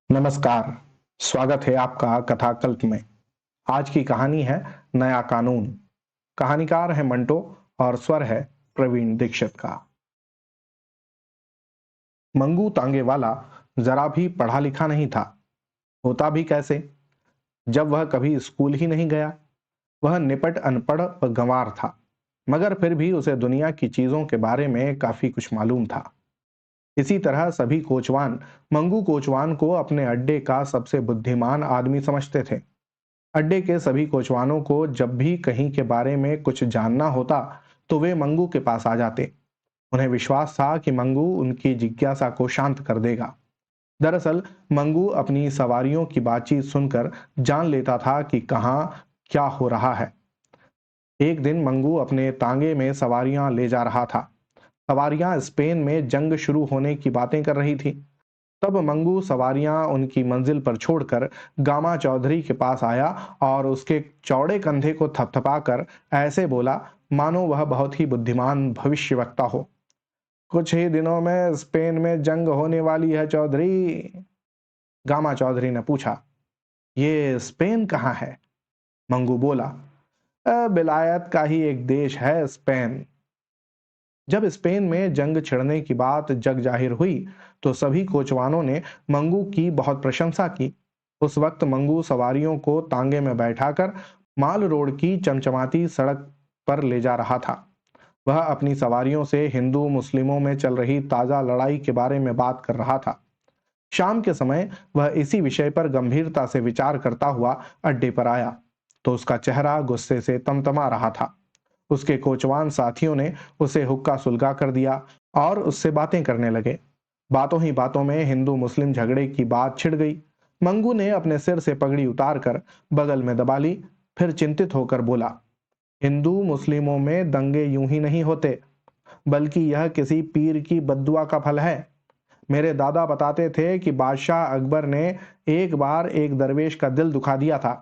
नमस्कार, स्वागत है आपका कथाकल्प में। आज की कहानी है नया कानून। कहानीकार है मंटो और स्वर है प्रवीण दीक्षित का। मंगू तांगे वाला जरा भी पढ़ा लिखा नहीं था। होता भी कैसे, जब वह कभी स्कूल ही नहीं गया। वह निपट अनपढ़ व गंवार था, मगर फिर भी उसे दुनिया की चीजों के बारे में काफी कुछ मालूम था। इसी तरह सभी कोचवान मंगू कोचवान को अपने अड्डे का सबसे बुद्धिमान आदमी समझते थे। अड्डे के सभी कोचवानों को जब भी कहीं के बारे में कुछ जानना होता तो वे मंगू के पास आ जाते। उन्हें विश्वास था कि मंगू उनकी जिज्ञासा को शांत कर देगा। दरअसल मंगू अपनी सवारियों की बातचीत सुनकर जान लेता था कि कहाँ क्या हो रहा है। एक दिन मंगू अपने तांगे में सवारियां ले जा रहा था। सवारियां स्पेन में जंग शुरू होने की बातें कर रही थी। तब मंगू सवारियां उनकी मंजिल पर छोड़कर गामा चौधरी के पास आया और उसके चौड़े कंधे को थपथपाकर ऐसे बोला मानो वह बहुत ही बुद्धिमान भविष्यवक्ता हो। कुछ ही दिनों में स्पेन में जंग होने वाली है चौधरी। गामा चौधरी ने पूछा, ये स्पेन कहाँ है? मंगू बोला, बिलायत का ही एक देश है स्पेन। जब स्पेन में जंग छिड़ने की बात जग जाहिर हुई तो सभी कोचवानों ने मंगू की बहुत प्रशंसा की। उस वक्त मंगू सवारियों को तांगे में बैठाकर माल रोड की चमचमाती सड़क पर ले जा रहा था। वह अपनी सवारियों से हिंदू मुस्लिमों में चल रही ताजा लड़ाई के बारे में बात कर रहा था। शाम के समय वह इसी विषय पर गंभीरता से विचार करता हुआ अड्डे पर आया तो उसका चेहरा गुस्से से तमतमा रहा था। उसके कोचवान साथियों ने उसे हुक्का सुलगा कर दिया और उससे बातें करने लगे। बातों ही बातों में हिंदू मुस्लिम झगड़े की बात छिड़ गई। मंगू ने अपने सिर से पगड़ी उतारकर बगल में दबा ली, फिर चिंतित होकर बोला, हिंदू मुस्लिमों में दंगे यूं ही नहीं होते, बल्कि यह किसी पीर की बद्दुआ का फल है। मेरे दादा बताते थे कि बादशाह अकबर ने एक बार एक दरवेश का दिल दुखा दिया था।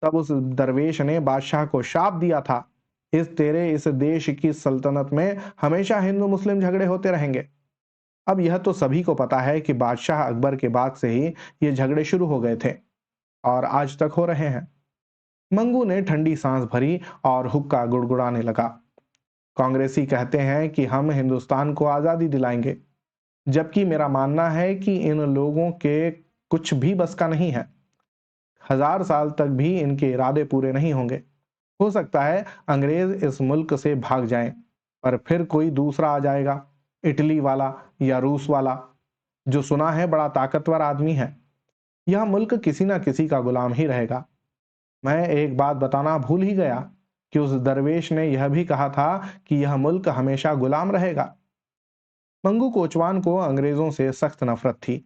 तब उस दरवेश ने बादशाह को शाप दिया था, इस देश की सल्तनत में हमेशा हिंदू मुस्लिम झगड़े होते रहेंगे। अब यह तो सभी को पता है कि बादशाह अकबर के बाद से ही ये झगड़े शुरू हो गए थे और आज तक हो रहे हैं। मंगू ने ठंडी सांस भरी और हुक्का गुड़गुड़ाने लगा। कांग्रेसी कहते हैं कि हम हिंदुस्तान को आजादी दिलाएंगे, जबकि मेरा मानना है कि इन लोगों के कुछ भी बस का नहीं है। 1000 साल तक भी इनके इरादे पूरे नहीं होंगे। हो सकता है अंग्रेज इस मुल्क से भाग जाएं, पर फिर कोई दूसरा आ जाएगा, इटली वाला या रूस वाला, जो सुना है बड़ा ताकतवर आदमी है। यह मुल्क किसी ना किसी का गुलाम ही रहेगा। मैं एक बात बताना भूल ही गया कि उस दरवेश ने यह भी कहा था कि यह मुल्क हमेशा गुलाम रहेगा। मंगू कोचवान को अंग्रेजों से सख्त नफरत थी।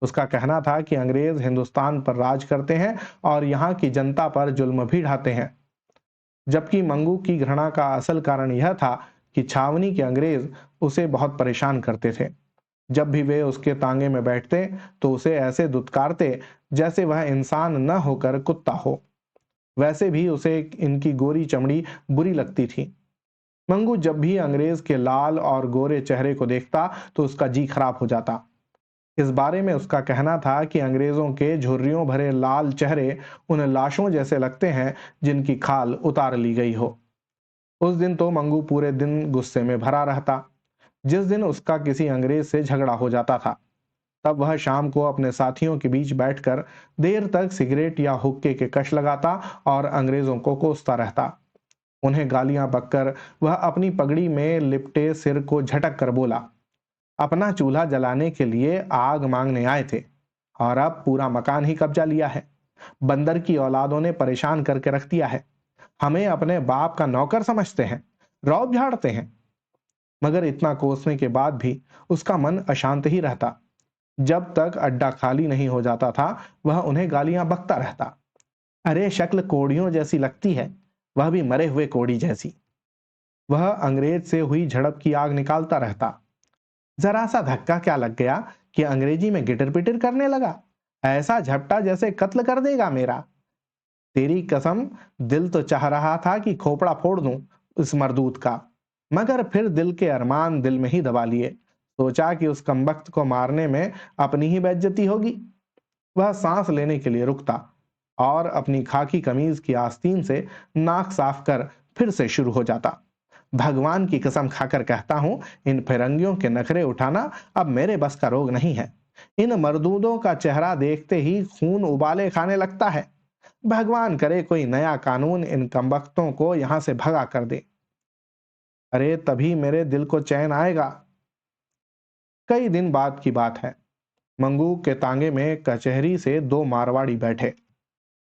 उसका कहना था कि अंग्रेज हिंदुस्तान पर राज करते हैं और यहाँ की जनता पर जुल्म भी ढाते हैं। जबकि मंगू की घृणा का असल कारण यह था कि छावनी के अंग्रेज उसे बहुत परेशान करते थे। जब भी वे उसके तांगे में बैठते तो उसे ऐसे दुत्कारते जैसे वह इंसान न होकर कुत्ता हो। वैसे भी उसे इनकी गोरी चमड़ी बुरी लगती थी। मंगू जब भी अंग्रेज के लाल और गोरे चेहरे को देखता तो उसका जी खराब हो जाता। इस बारे में उसका कहना था कि अंग्रेजों के झुर्रियों भरे लाल चेहरे उन लाशों जैसे लगते हैं जिनकी खाल उतार ली गई हो। उस दिन तो मंगू पूरे दिन गुस्से में भरा रहता। जिस दिन उसका किसी अंग्रेज से झगड़ा हो जाता था, तब वह शाम को अपने साथियों के बीच बैठकर देर तक सिगरेट या हुक्के के कश लगाता और अंग्रेजों को कोसता रहता। उन्हें गालियां बककर वह अपनी पगड़ी में लिपटे सिर को झटक कर बोला, अपना चूल्हा जलाने के लिए आग मांगने आए थे और अब पूरा मकान ही कब्जा लिया है। बंदर की औलादों ने परेशान करके रख दिया है। हमें अपने बाप का नौकर समझते हैं, रौब झाड़ते हैं। मगर इतना कोसने के बाद भी उसका मन अशांत ही रहता। जब तक अड्डा खाली नहीं हो जाता था वह उन्हें गालियां बकता रहता। अरे शक्ल कोड़ियों जैसी लगती है, वह भी मरे हुए कोड़ी जैसी। वह अंग्रेज से हुई झड़प की आग निकालता रहता। जरा सा धक्का क्या लग गया कि अंग्रेजी में गिटर पिटर करने लगा। ऐसा झपटा जैसे कत्ल कर देगा मेरा। तेरी कसम, दिल तो चाह रहा था कि खोपड़ा फोड़ दूं इस मरदूत का, मगर फिर दिल के अरमान दिल में ही दबा लिए। सोचा कि उस कमबख्त को मारने में अपनी ही बेइज्जती होगी। वह सांस लेने के लिए रुकता और अपनी खाकी कमीज की आस्तीन से नाक साफ कर फिर से शुरू हो जाता। भगवान की कसम खाकर कहता हूं, इन फिरंगियों के नखरे उठाना अब मेरे बस का रोग नहीं है। इन मर्दूदों का चेहरा देखते ही खून उबाले खाने लगता है। भगवान करे कोई नया कानून इन कमबख्तों को यहां से भगा कर दे। अरे तभी मेरे दिल को चैन आएगा। कई दिन बाद की बात है। मंगू के तांगे में कचहरी से दो मारवाड़ी बैठे।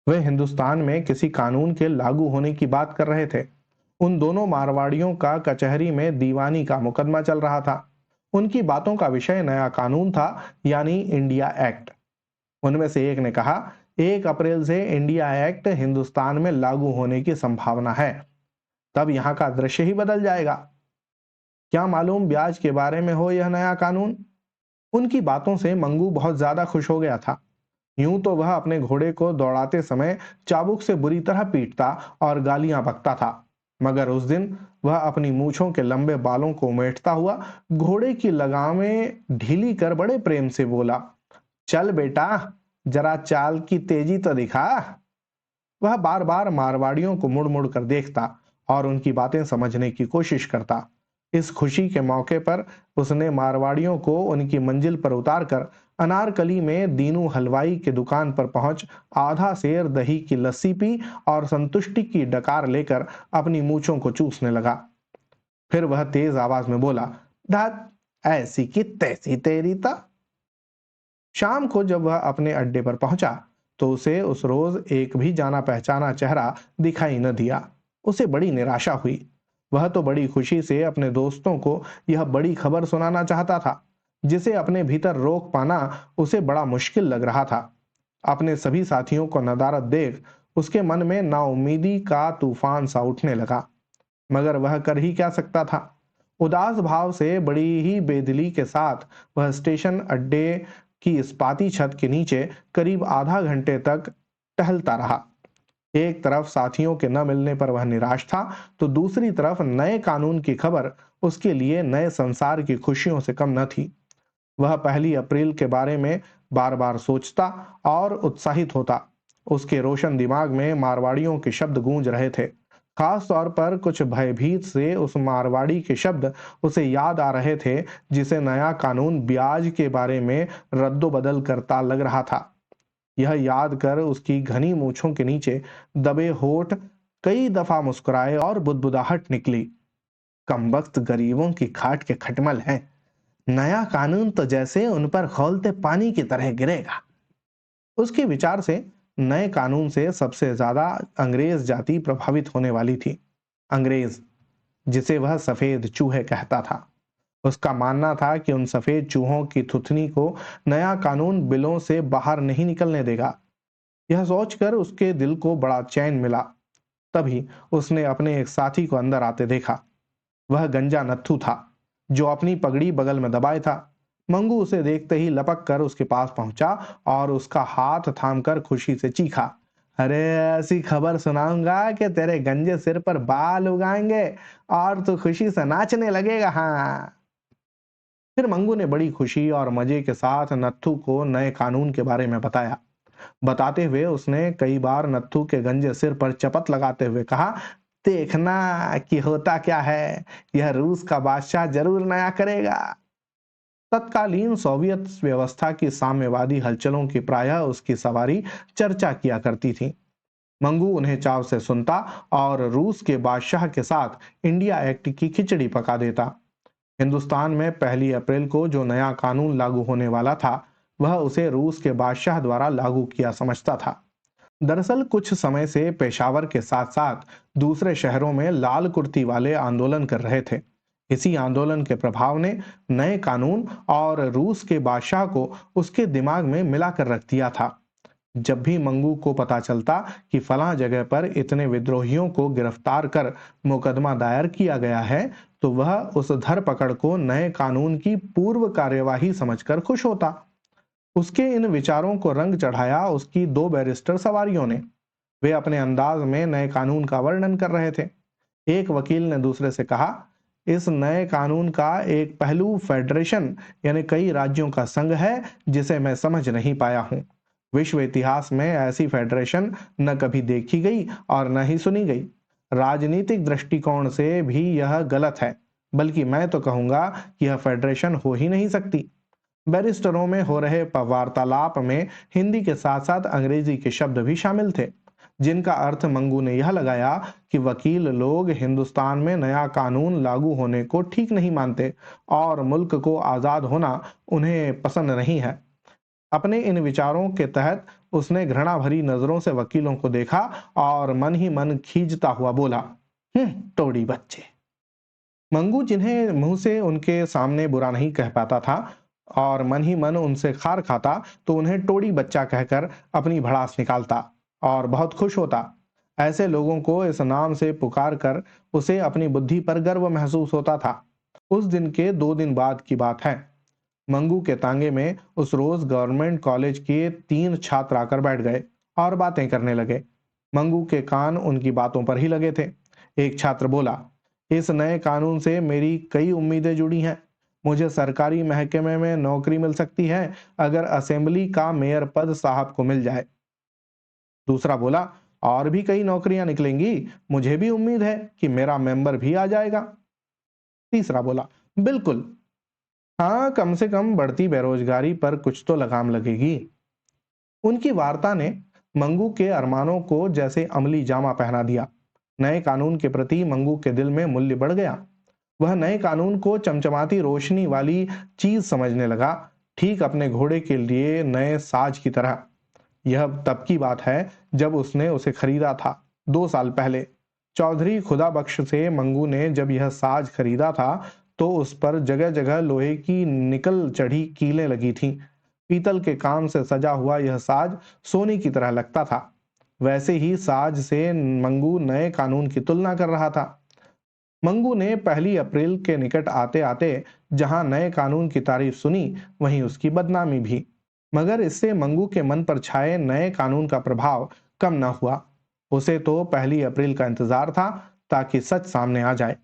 वे हिंदुस्तान में किसी कानून के लागू होने की बात कर रहे थे। उन दोनों मारवाड़ियों का कचहरी में दीवानी का मुकदमा चल रहा था। उनकी बातों का विषय नया कानून था, यानी इंडिया एक्ट। उनमें से एक ने कहा, 1 अप्रैल से इंडिया एक्ट हिंदुस्तान में लागू होने की संभावना है। तब यहां का दृश्य ही बदल जाएगा। क्या मालूम ब्याज के बारे में हो यह नया कानून। उनकी बातों से मंगू बहुत ज्यादा खुश हो गया था। यूं तो वह अपने घोड़े को दौड़ाते समय चाबुक से बुरी तरह पीटता और गालियां बकता था, मगर उस दिन वह अपनी मूछों के लंबे बालों को उमेटता हुआ घोड़े की लगामें ढीली कर बड़े प्रेम से बोला, चल बेटा, जरा चाल की तेजी तो दिखा। वह बार बार मारवाड़ियों को मुड़ मुड़ कर देखता और उनकी बातें समझने की कोशिश करता। इस खुशी के मौके पर उसने मारवाड़ियों को उनकी मंजिल पर उतारकर अनारकली में दीनू हलवाई के दुकान पर पहुंच आधा सेर दही की लस्सी पी और संतुष्टि की डकार लेकर अपनी मूछों को चूसने लगा। फिर वह तेज आवाज में बोला, धत, ऐसी की तैसी तेरी ता। शाम को जब वह अपने अड्डे पर पहुंचा तो उसे उस रोज एक भी जाना पहचाना चेहरा दिखाई न दिया। उसे बड़ी निराशा हुई। वह तो बड़ी खुशी से अपने दोस्तों को यह बड़ी खबर सुनाना चाहता था, जिसे अपने भीतर रोक पाना उसे बड़ा मुश्किल लग रहा था। अपने सभी साथियों को नदारद देख उसके मन में नाउम्मीदी का तूफान सा उठने लगा, मगर वह कर ही क्या सकता था। उदास भाव से बड़ी ही बेदिली के साथ वह स्टेशन अड्डे की इस्पाती छत के नीचे करीब आधा घंटे तक टहलता रहा। एक तरफ साथियों के न मिलने पर वह निराश था, तो दूसरी तरफ नए कानून की खबर उसके लिए नए संसार की खुशियों से कम न थी। वह 1 अप्रैल के बारे में बार बार सोचता और उत्साहित होता। उसके रोशन दिमाग में मारवाड़ियों के शब्द गूंज रहे थे। खास तौर पर कुछ भयभीत से उस मारवाड़ी के शब्द उसे याद आ रहे थे, जिसे नया कानून ब्याज के बारे में रद्दोबदल करता लग रहा था। यह याद कर उसकी घनी मूछों के नीचे दबे होठ कई दफा मुस्कुराए और बुदबुदाहट निकली। कमबख्त गरीबों की खाट के खटमल हैं। नया कानून तो जैसे उन पर खौलते पानी की तरह गिरेगा। उसके विचार से नए कानून से सबसे ज्यादा अंग्रेज जाति प्रभावित होने वाली थी। अंग्रेज, जिसे वह सफेद चूहे कहता था। उसका मानना था कि उन सफेद चूहों की थुथनी को नया कानून बिलों से बाहर नहीं निकलने देगा। यह सोचकर उसके दिल को बड़ा चैन मिला। तभी उसने अपने एक साथी को अंदर आते देखा। वह गंजा नत्थू था, जो अपनी पगड़ी बगल में दबाए था। मंगू उसे देखते ही लपक कर उसके पास पहुंचा और उसका हाथ थामकर खुशी से चीखा, अरे ऐसी खबर सुनाऊंगा कि तेरे गंजे सिर पर बाल उगाएंगे और तू खुशी से नाचने लगेगा। हाँ। फिर मंगू ने बड़ी खुशी और मजे के साथ नत्थू को नए कानून के बारे में बताया। बताते हुए उसने कई बार नत्थू के गंजे सिर पर चपत लगाते हुए कहा, देखना कि होता क्या है, यह रूस का बादशाह जरूर नया करेगा। तत्कालीन सोवियत व्यवस्था की साम्यवादी हलचलों की प्रायः उसकी सवारी चर्चा किया करती थी। मंगू उन्हें चाव से सुनता और रूस के बादशाह के साथ इंडिया एक्ट की खिचड़ी पका देता। हिंदुस्तान में 1 अप्रैल को जो नया कानून लागू होने वाला था, वह उसे रूस के बादशाह द्वारा लागू किया समझता था। दरअसल कुछ समय से पेशावर के साथ साथ दूसरे शहरों में लाल कुर्ती वाले आंदोलन कर रहे थे। इसी आंदोलन के प्रभाव ने नए कानून और रूस के बादशाह को उसके दिमाग में मिलाकर रख दिया था। जब भी मंगू को पता चलता कि फलां जगह पर इतने विद्रोहियों को गिरफ्तार कर मुकदमा दायर किया गया है, तो वह उस धरपकड़ को नए कानून की पूर्व कार्यवाही समझकर खुश होता। उसके इन विचारों को रंग चढ़ाया उसकी 2 बैरिस्टर सवारियों ने। वे अपने अंदाज में नए कानून का वर्णन कर रहे थे। एक वकील ने दूसरे से कहा, इस नए कानून का एक पहलू फेडरेशन यानी कई राज्यों का संघ है जिसे मैं समझ नहीं पाया हूं। विश्व इतिहास में ऐसी फेडरेशन न कभी देखी गई और न ही सुनी गई। राजनीतिक दृष्टिकोण से भी यह गलत है, बल्कि मैं तो कहूंगा कि यह फेडरेशन हो ही नहीं सकती। बैरिस्टरों में हो रहे वार्तालाप में हिंदी के साथ साथ अंग्रेजी के शब्द भी शामिल थे, जिनका अर्थ मंगू ने यह लगाया कि वकील लोग हिंदुस्तान में नया कानून लागू होने को ठीक नहीं मानते और मुल्क को आजाद होना उन्हें पसंद नहीं है। अपने इन विचारों के तहत उसने घृणा भरी नजरों से वकीलों को देखा और मन ही मन खींचता हुआ बोला, टोड़ी बच्चे। मंगू जिन्हें मुंह से उनके सामने बुरा नहीं कह पाता था और मन ही मन उनसे खार खाता, तो उन्हें टोड़ी बच्चा कहकर अपनी भड़ास निकालता और बहुत खुश होता। ऐसे लोगों को इस नाम से पुकार कर उसे अपनी बुद्धि पर गर्व महसूस होता था। उस दिन के 2 दिन बाद की बात है। मंगू के तांगे में उस रोज गवर्नमेंट कॉलेज के 3 छात्र आकर बैठ गए और बातें करने लगे। मंगू के कान उनकी बातों पर ही लगे थे। एक छात्र बोला, इस नए कानून से मेरी कई उम्मीदें जुड़ी हैं। मुझे सरकारी महकमे में नौकरी मिल सकती है अगर असेंबली का मेयर पद साहब को मिल जाए। दूसरा बोला, और भी कई नौकरियां निकलेंगी, मुझे भी उम्मीद है कि मेरा मेंबर भी आ जाएगा। तीसरा बोला, बिल्कुल, हाँ, कम से कम बढ़ती बेरोजगारी पर कुछ तो लगाम लगेगी। उनकी वार्ता ने मंगू के अरमानों को जैसे अमली जामा पहना दिया। नए कानून के प्रति मंगू के दिल में मूल्य बढ़ गया। वह नए कानून को चमचमाती रोशनी वाली चीज समझने लगा, ठीक अपने घोड़े के लिए नए साज की तरह। यह तब की बात है जब उसने उसे खरीदा था, 2 साल पहले। चौधरी खुदाबख्श से मंगू ने जब यह साज खरीदा था तो उस पर जगह जगह लोहे की निकल चढ़ी कीलें लगी थीं। पीतल के काम से सजा हुआ यह साज सोने की तरह लगता था। वैसे ही साज से मंगू नए कानून की तुलना कर रहा था। मंगू ने 1 अप्रैल के निकट आते आते जहां नए कानून की तारीफ सुनी, वहीं उसकी बदनामी भी। मगर इससे मंगू के मन पर छाए नए कानून का प्रभाव कम न हुआ। उसे तो 1 अप्रैल का इंतजार था ताकि सच सामने आ जाए।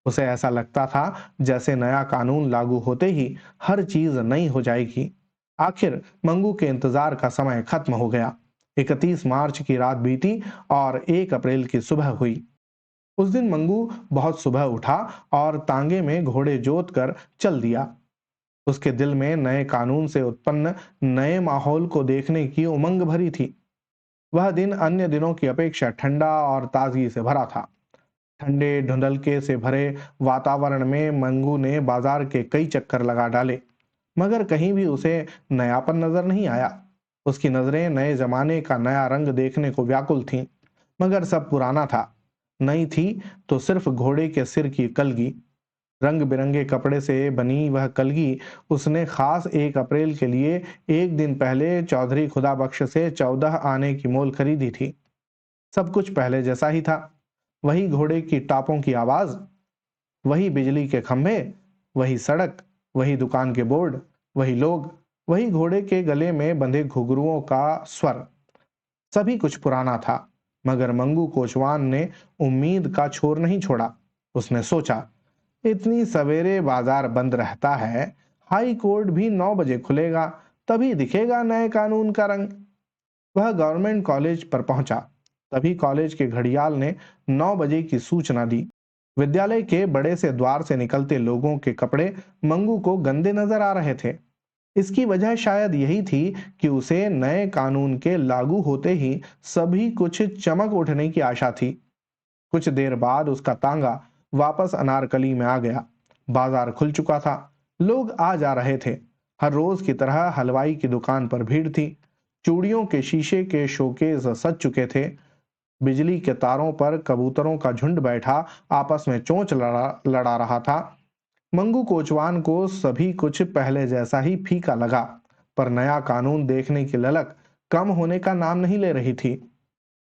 उसे ऐसा लगता था जैसे नया कानून लागू होते ही हर चीज नई हो जाएगी। आखिर मंगू के इंतजार का समय खत्म हो गया। 31 मार्च की रात बीती और 1 अप्रैल की सुबह हुई। उस दिन मंगू बहुत सुबह उठा और तांगे में घोड़े जोत कर चल दिया। उसके दिल में नए कानून से उत्पन्न नए माहौल को देखने की उमंग भरी थी। वह दिन अन्य दिनों की अपेक्षा ठंडा और ताजगी से भरा था। ठंडे धुंधलके से भरे वातावरण में मंगू ने बाजार के कई चक्कर लगा डाले, मगर कहीं भी उसे नयापन नजर नहीं आया। उसकी नजरें नए जमाने का नया रंग देखने को व्याकुल थीं, मगर सब पुराना था। नई थी तो सिर्फ घोड़े के सिर की कलगी। रंग बिरंगे कपड़े से बनी वह कलगी उसने खास 1 अप्रैल के लिए 1 दिन पहले चौधरी खुदाबख्श से 14 आने की मोल खरीदी थी। सब कुछ पहले जैसा ही था। वही घोड़े की टापों की आवाज, वही बिजली के खंभे, वही सड़क, वही दुकान के बोर्ड, वही लोग, वही घोड़े के गले में बंधे घुघरुओं का स्वर। सभी कुछ पुराना था, मगर मंगू कोचवान ने उम्मीद का छोर नहीं छोड़ा। उसने सोचा, इतनी सवेरे बाजार बंद रहता है, हाई कोर्ट भी 9 बजे खुलेगा, तभी दिखेगा नए कानून का रंग। वह गवर्नमेंट कॉलेज पर पहुंचा। तभी कॉलेज के घड़ियाल ने 9 बजे की सूचना दी। विद्यालय के बड़े से द्वार से निकलते लोगों के कपड़े मंगू को गंदे नजर आ रहे थे। इसकी वजह शायद यही थी कि उसे नए कानून के लागू होते ही सभी कुछ चमक उठने की आशा थी। कुछ देर बाद उसका तांगा वापस अनारकली में आ गया। बाजार खुल चुका था। लोग आ जा रहे थे। हर रोज की तरह हलवाई की दुकान पर भीड़ थी। चूड़ियों के शीशे के शोकेस सज चुके थे। बिजली के तारों पर कबूतरों का झुंड बैठा आपस में चोंच लड़ा रहा था। मंगू कोचवान को सभी कुछ पहले जैसा ही फीका लगा, पर नया कानून देखने की ललक कम होने का नाम नहीं ले रही थी।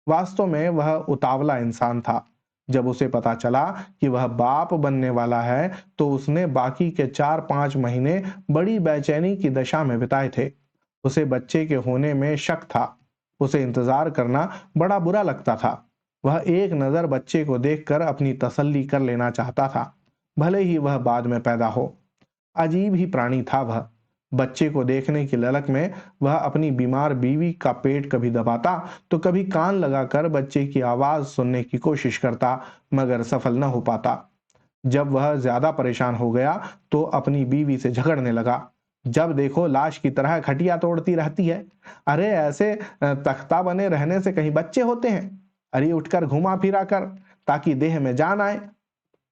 वास्तव में वह उतावला इंसान था। जब उसे पता चला कि वह बाप बनने वाला है, तो उसने बाकी के 4-5 महीने बड़ी बेचैनी की दशा में बिताए थे। उसे बच्चे के होने में शक था। उसे इंतजार करना बड़ा बुरा लगता था। वह एक नजर बच्चे को देखकर अपनी तसल्ली कर लेना चाहता था। भले ही वह बाद में पैदा हो। अजीब ही प्राणी था वह। बच्चे को देखने की ललक में वह अपनी बीमार बीवी का पेट कभी दबाता तो कभी कान लगाकर बच्चे की आवाज सुनने की कोशिश करता, मगर सफल न हो पाता। जब वह ज्यादा परेशान हो गया तो अपनी बीवी से झगड़ने लगा। जब देखो लाश की तरह खटिया तोड़ती रहती है। अरे ऐसे तख्ता बने रहने से कहीं बच्चे होते हैं? अरे उठकर घुमा फिरा कर, ताकि देह में जान आए।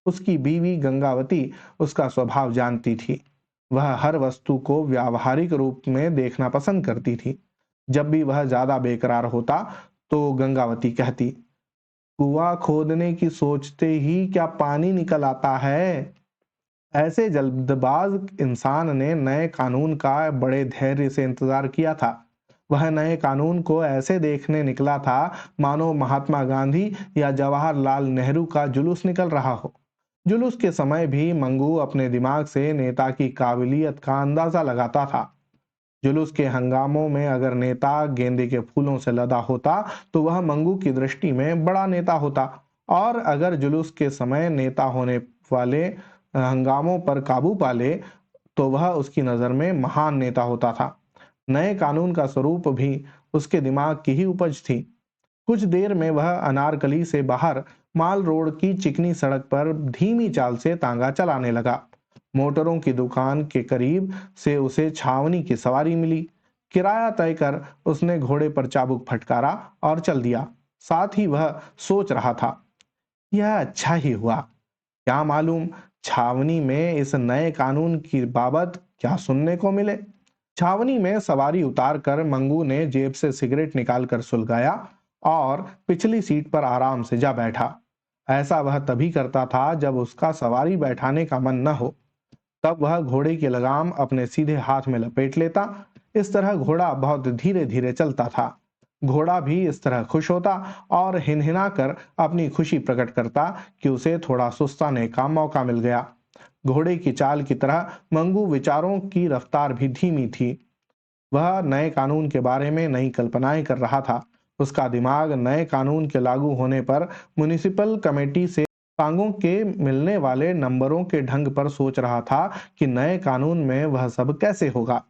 उसकी बीवी गंगावती उसका स्वभाव जानती थी। वह हर वस्तु को व्यावहारिक रूप में देखना पसंद करती थी। जब भी वह ज्यादा बेकरार होता तो गंगावती कहती, कुआं खोदने की सोचते ही क्या पानी निकल आता है। ऐसे जल्दबाज इंसान ने नए कानून का बड़े धैर्य से इंतजार किया था। वह नए कानून को ऐसे देखने निकला था मानो महात्मा गांधी या जवाहरलाल नेहरू का जुलूस निकल रहा हो। जुलूस के समय भी मंगू अपने दिमाग से नेता की काबिलियत का अंदाजा लगाता था। जुलूस के हंगामों में अगर नेता गेंदे के फूलों से लदा होता तो वह मंगू की दृष्टि में बड़ा नेता होता, और अगर जुलूस के समय नेता होने वाले हंगामों पर काबू पा ले तो वह उसकी नजर में महान नेता होता था। नए कानून का स्वरूप भी उसके दिमाग की ही उपज थी। कुछ देर में वह अनारकली से बाहर माल रोड की चिकनी सड़क पर धीमी चाल से तांगा चलाने लगा। मोटरों की दुकान के करीब से उसे छावनी की सवारी मिली। किराया तय कर उसने घोड़े पर चाबुक फटकारा और चल दिया। साथ ही वह सोच रहा था, यह अच्छा ही हुआ। क्या मालूम छावनी में इस नए कानून की बाबत क्या सुनने को मिले। छावनी में सवारी उतार कर मंगू ने जेब से सिगरेट निकालकर सुलगाया और पिछली सीट पर आराम से जा बैठा। ऐसा वह तभी करता था जब उसका सवारी बैठाने का मन न हो। तब वह घोड़े की लगाम अपने सीधे हाथ में लपेट लेता। इस तरह घोड़ा बहुत धीरे धीरे चलता था। घोड़ा भी इस तरह खुश होता और हिनहिना कर अपनी खुशी प्रकट करता कि उसे थोड़ा सुस्ताने का मौका मिल गया। घोड़े की चाल की तरह मंगू विचारों की रफ्तार भी धीमी थी। वह नए कानून के बारे में नई कल्पनाएं कर रहा था। उसका दिमाग नए कानून के लागू होने पर म्युनिसिपल कमेटी से पांगों के मिलने वाले नंबरों के ढंग पर सोच रहा था कि नए कानून में वह सब कैसे होगा।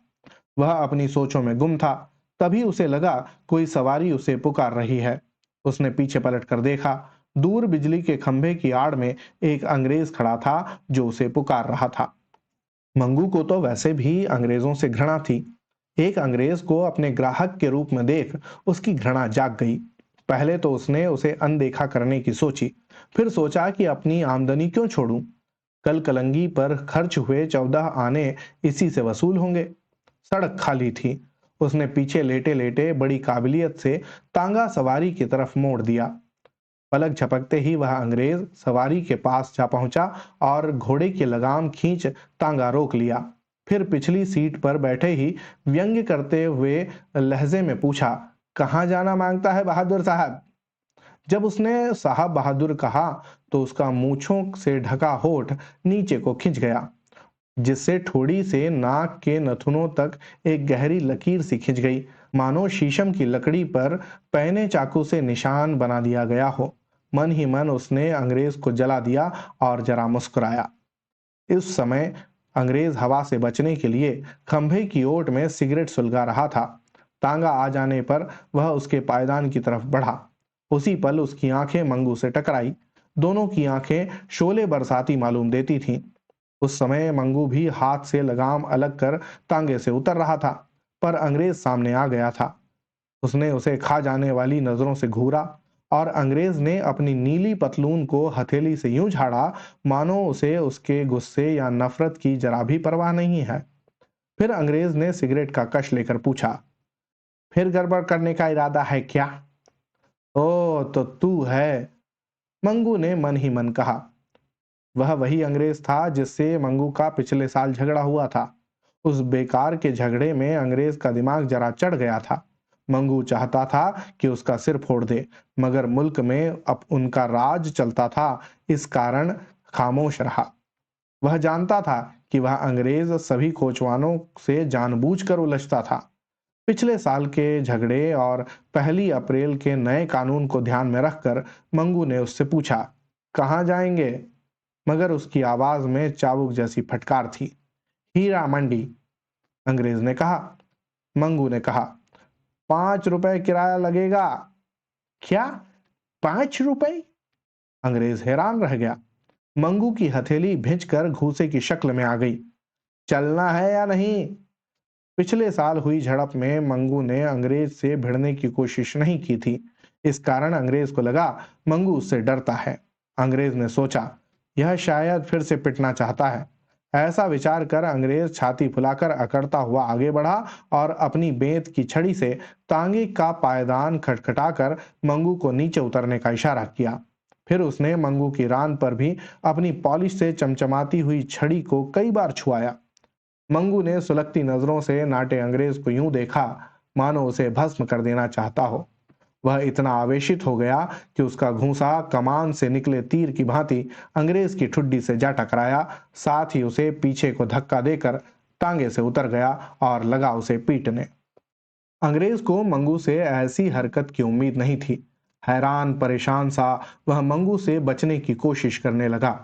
वह अपनी सोचों में गुम था। तभी उसे लगा कोई सवारी उसे पुकार रही है। उसने पीछे पलट कर देखा। दूर बिजली के खंभे की आड़ में एक अंग्रेज खड़ा था जो उसे पुकार रहा था। मंगू को तो वैसे भी अंग्रेजों से घृणा थी। एक अंग्रेज को अपने ग्राहक के रूप में देख उसकी घृणा जाग गई। पहले तो उसने उसे अनदेखा करने की सोची, फिर सोचा कि अपनी आमदनी क्यों छोड़ूं। कल कलंगी पर खर्च हुए 14 आने इसी से वसूल होंगे। सड़क खाली थी। उसने पीछे लेटे लेटे बड़ी काबिलियत से तांगा सवारी की तरफ मोड़ दिया। पलक झपकते ही वह अंग्रेज सवारी के पास जा पहुंचा और घोड़े की लगाम खींच तांगा रोक लिया। फिर पिछली सीट पर बैठे ही व्यंग्य करते हुए लहजे में पूछा, कहाँ जाना मांगता है बहादुर साहब। जब उसने साहब बहादुर कहा तो उसका मूंछों से ढका होठ नीचे को खिंच गया, जिससे ठोड़ी से नाक के नथुनों तक एक गहरी लकीर सी खिंच गई, मानो शीशम की लकड़ी पर पैने चाकू से निशान बना दिया गया हो। मन ही मन उसने अंग्रेज को जला दिया और जरा मुस्कुराया। इस समय अंग्रेज हवा से बचने के लिए खंभे की ओट में सिगरेट सुलगा रहा था। तांगा आ जाने पर वह उसके पायदान की तरफ बढ़ा। उसी पल उसकी आंखें मंगू से टकराई। दोनों की आंखें शोले बरसाती मालूम देती थीं। उस समय मंगू भी हाथ से लगाम अलग कर तांगे से उतर रहा था, पर अंग्रेज सामने आ गया था। उसने उसे खा जाने वाली नजरों से घूरा और अंग्रेज ने अपनी नीली पतलून को हथेली से यूं झाड़ा मानो उसे उसके गुस्से या नफरत की जरा भी परवाह नहीं है। फिर अंग्रेज ने सिगरेट का कश लेकर पूछा, फिर गड़बड़ करने का इरादा है क्या? ओ तो तू है, मंगू ने मन ही मन कहा। वह वही अंग्रेज था जिससे मंगू का पिछले साल झगड़ा हुआ था। उस बेकार के झगड़े में अंग्रेज का दिमाग जरा चढ़ गया था। मंगू चाहता था कि उसका सिर फोड़ दे, मगर मुल्क में अब उनका राज चलता था, इस कारण खामोश रहा। वह जानता था कि वह अंग्रेज सभी कोचवानों से जानबूझकर उलझता था। पिछले साल के झगड़े और 1 अप्रैल के नए कानून को ध्यान में रखकर मंगू ने उससे पूछा, कहाँ जाएंगे? मगर उसकी आवाज में चाबुक जैसी फटकार थी। हीरा मंडी, अंग्रेज ने कहा। मंगू ने कहा, 5 रुपए किराया लगेगा। क्या, 5 रुपए? अंग्रेज हैरान रह गया। मंगू की हथेली भिंचकर घूसे की शक्ल में आ गई। चलना है या नहीं? पिछले साल हुई झड़प में मंगू ने अंग्रेज से भिड़ने की कोशिश नहीं की थी। इस कारण अंग्रेज को लगा मंगू उससे डरता है। अंग्रेज ने सोचा, यह शायद फिर से पिटना चाहता है। ऐसा विचार कर अंग्रेज छाती फुलाकर अकड़ता हुआ आगे बढ़ा और अपनी बेंत की छड़ी से तांगे का पायदान खटखटाकर मंगू को नीचे उतरने का इशारा किया। फिर उसने मंगू की रान पर भी अपनी पॉलिश से चमचमाती हुई छड़ी को कई बार छुआया। मंगू ने सुलगती नजरों से नाटे अंग्रेज को यूं देखा मानो उसे भस्म कर देना चाहता हो। वह इतना आवेशित हो गया कि उसका घूंसा कमान से निकले तीर की भांति अंग्रेज की ठुड्डी से जा टकराया। साथ ही उसे पीछे को धक्का देकर टांगे से उतर गया और लगा उसे पीटने। अंग्रेज को मंगू से ऐसी हरकत की उम्मीद नहीं थी। हैरान परेशान सा वह मंगू से बचने की कोशिश करने लगा,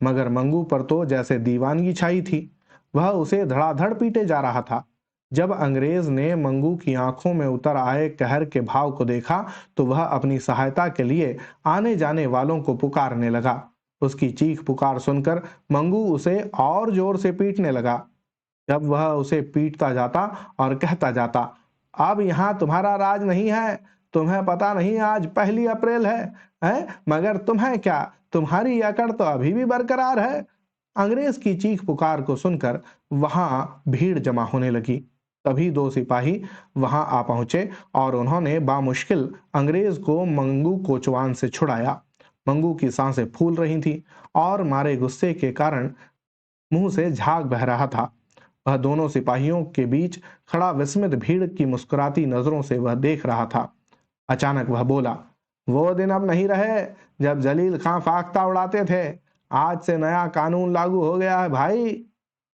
मगर मंगू पर तो जैसे दीवानगी छाई थी। वह उसे धड़ाधड़ पीटे जा रहा था। जब अंग्रेज ने मंगू की आंखों में उतर आए कहर के भाव को देखा तो वह अपनी सहायता के लिए आने जाने वालों को पुकारने लगा। उसकी चीख पुकार सुनकर मंगू उसे और जोर से पीटने लगा। जब वह उसे पीटता जाता और कहता जाता, अब यहां तुम्हारा राज नहीं है, तुम्हें पता नहीं आज 1 अप्रैल है? मगर तुम्हें क्या, तुम्हारी अकड़ तो अभी भी बरकरार है। अंग्रेज की चीख पुकार को सुनकर वहां भीड़ जमा होने लगी। तभी 2 सिपाही वहां आ पहुंचे और उन्होंने बामुश्किल अंग्रेज को मंगू कोचवान से छुड़ाया। मंगू की सांसें फूल रही थी और मारे गुस्से के कारण मुंह से झाग बह रहा था। वह दोनों सिपाहियों के बीच खड़ा विस्मित भीड़ की मुस्कुराती नजरों से वह देख रहा था। अचानक वह बोला, वो दिन अब नहीं रहे जब जलील खां फाख्ता उड़ाते थे। आज से नया कानून लागू हो गया है भाई।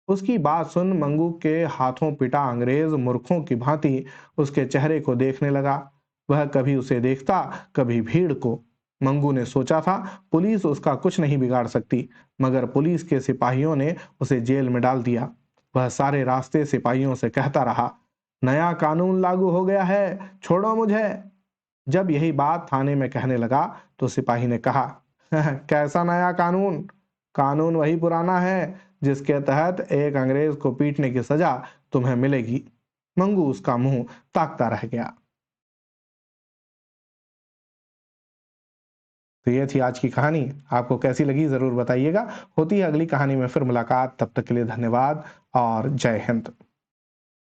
उसकी बात सुन मंगू के हाथों पिटा अंग्रेज मूर्खों की भांति उसके चेहरे को देखने लगा। वह कभी उसे देखता, कभी भीड़ को। मंगू ने सोचा था पुलिस उसका कुछ नहीं बिगाड़ सकती, मगर पुलिस के सिपाहियों ने उसे जेल में डाल दिया। वह सारे रास्ते सिपाहियों से कहता रहा, नया कानून लागू हो गया है, छोड़ो मुझे। जब यही बात थाने में कहने लगा तो सिपाही ने कहा, कैसा नया कानून? कानून वही पुराना है जिसके तहत एक अंग्रेज को पीटने की सजा तुम्हें मिलेगी। मंगू उसका मुंह ताकता रह गया। तो ये थी आज की कहानी। आपको कैसी लगी जरूर बताइएगा। होती है अगली कहानी में फिर मुलाकात। तब तक के लिए धन्यवाद और जय हिंद।